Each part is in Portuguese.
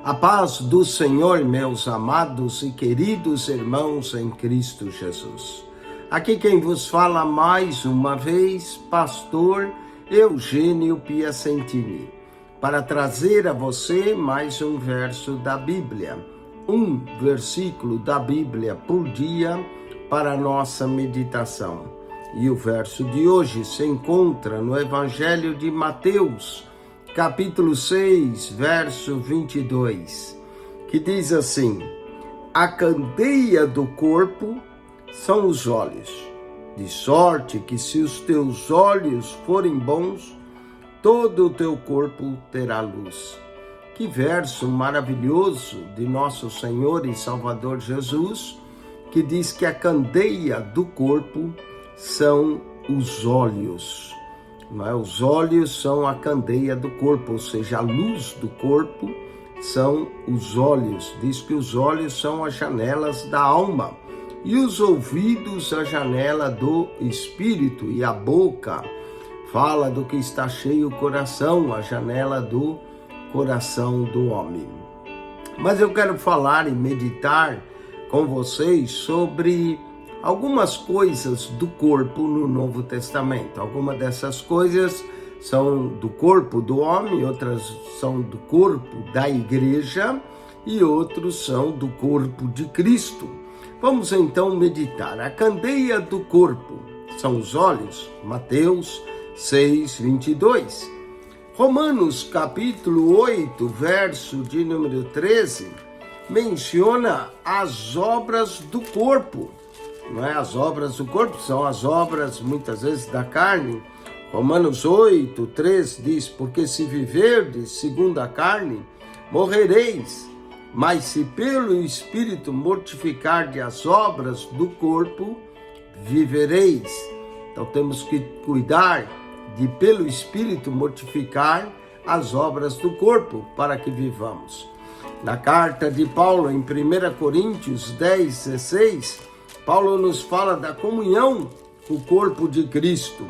A paz do Senhor, meus amados e queridos irmãos em Cristo Jesus. Aqui quem vos fala mais uma vez, pastor Eugênio Piacentini, para trazer a você mais um verso da Bíblia, um versículo da Bíblia por dia para a nossa meditação. E o verso de hoje se encontra no Evangelho de Mateus, capítulo 6, verso 22, que diz assim: a candeia do corpo são os olhos, de sorte que se os teus olhos forem bons, todo o teu corpo terá luz. Que verso maravilhoso de nosso Senhor e Salvador Jesus, que diz que a candeia do corpo são os olhos. Os olhos são a candeia do corpo, ou seja, a luz do corpo são os olhos. Diz que os olhos são as janelas da alma e os ouvidos a janela do espírito, e a boca fala do que está cheio o coração, a janela do coração do homem. Mas eu quero falar e meditar com vocês sobre algumas coisas do corpo no Novo Testamento. Algumas dessas coisas são do corpo do homem, outras são do corpo da igreja e outros são do corpo de Cristo. Vamos então meditar. A candeia do corpo são os olhos, Mateus 6, 22. Romanos capítulo 8, verso de número 13, menciona as obras do corpo. Não é? As obras do corpo são as obras, muitas vezes, da carne. Romanos 8, 3 diz: porque se viverdes segundo a carne, morrereis, mas se pelo Espírito mortificardes as obras do corpo, vivereis. Então temos que cuidar de, pelo Espírito, mortificar as obras do corpo, para que vivamos. Na carta de Paulo, em 1 Coríntios 10, 16, Paulo nos fala da comunhão com o corpo de Cristo.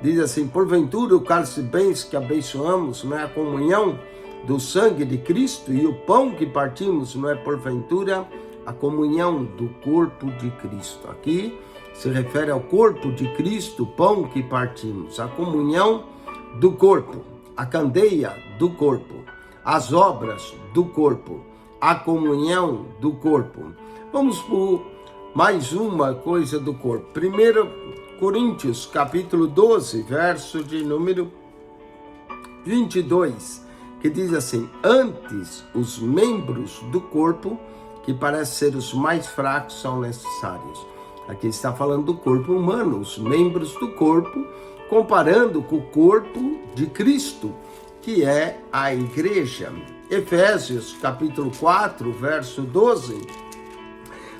Diz assim: porventura o cálice de bens que abençoamos não é a comunhão do sangue de Cristo, e o pão que partimos não é porventura a comunhão do corpo de Cristo. Aqui se refere ao corpo de Cristo, o pão que partimos, a comunhão do corpo, a candeia do corpo, as obras do corpo, a comunhão do corpo. Vamos por mais uma coisa do corpo. 1 Coríntios, capítulo 12, verso de número 22, que diz assim: antes os membros do corpo, que parecem ser os mais fracos, são necessários. Aqui está falando do corpo humano, os membros do corpo, comparando com o corpo de Cristo, que é a igreja. Efésios, capítulo 4, verso 12,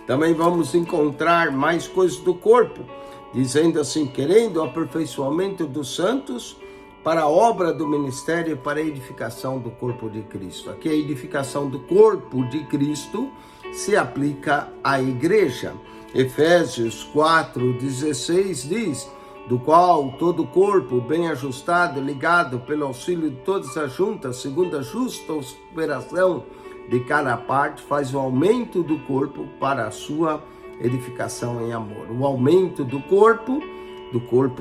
também vamos encontrar mais coisas do corpo, dizendo assim: querendo o aperfeiçoamento dos santos para a obra do ministério e para a edificação do corpo de Cristo. Aqui a edificação do corpo de Cristo se aplica à igreja. Efésios 4,16 diz: do qual todo o corpo bem ajustado, ligado pelo auxílio de todas as juntas, segundo a justa operação de cada parte, faz o aumento do corpo para a sua edificação em amor. O aumento do corpo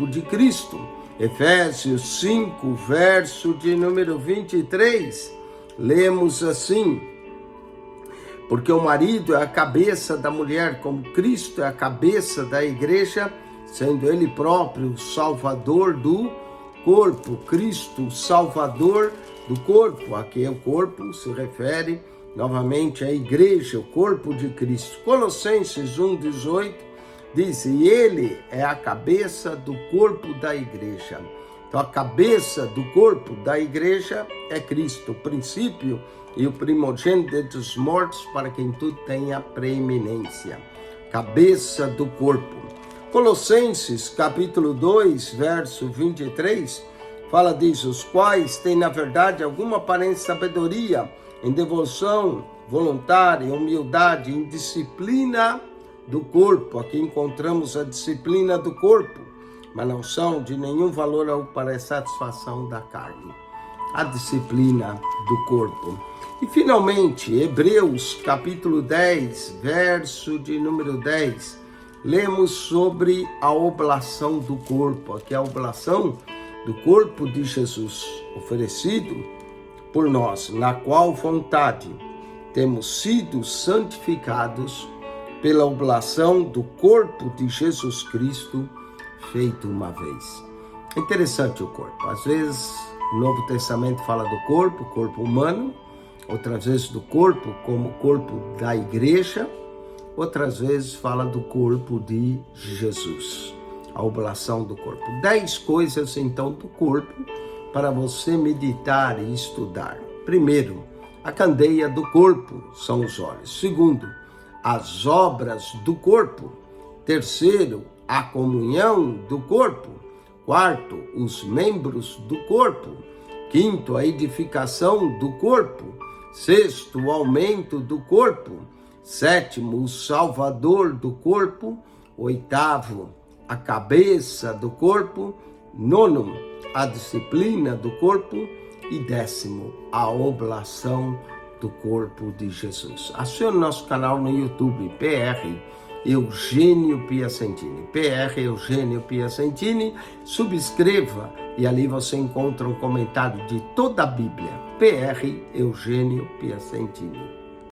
de Cristo. Efésios 5, verso de número 23, lemos assim: porque o marido é a cabeça da mulher, como Cristo é a cabeça da igreja, sendo ele próprio o salvador do corpo. Cristo, salvador do corpo. Aqui o corpo se refere novamente à igreja, o corpo de Cristo. Colossenses 1,18 diz: e ele é a cabeça do corpo da igreja. Então a cabeça do corpo da igreja é Cristo, o princípio e o primogênito dentre os mortos, para quem tudo tenha preeminência. Cabeça do corpo. Colossenses capítulo 2, verso 23, fala disso: os quais têm na verdade alguma aparência de sabedoria, em devoção voluntária, em humildade, em disciplina do corpo. Aqui encontramos a disciplina do corpo, mas não são de nenhum valor para a satisfação da carne. A disciplina do corpo. E finalmente, Hebreus capítulo 10, verso de número 10, lemos sobre a oblação do corpo, aqui é a oblação do corpo de Jesus, oferecido por nós, na qual vontade temos sido santificados pela oblação do corpo de Jesus Cristo, feito uma vez. É interessante o corpo. Às vezes, o Novo Testamento fala do corpo humano, outras vezes do corpo como corpo da igreja, outras vezes fala do corpo de Jesus, a oblação do corpo. 10 coisas, então, do corpo para você meditar e estudar. Primeiro, a candeia do corpo são os olhos. Segundo, as obras do corpo. Terceiro, a comunhão do corpo. Quarto, os membros do corpo. Quinto, a edificação do corpo. Sexto, o aumento do corpo. Sétimo, o salvador do corpo. Oitavo, a cabeça do corpo. Nono, a disciplina do corpo. E décimo, a oblação do corpo de Jesus. Acione nosso canal no YouTube, PR Eugênio Piacentini. PR Eugênio Piacentini. Subscreva e ali você encontra um comentário de toda a Bíblia. PR Eugênio Piacentini.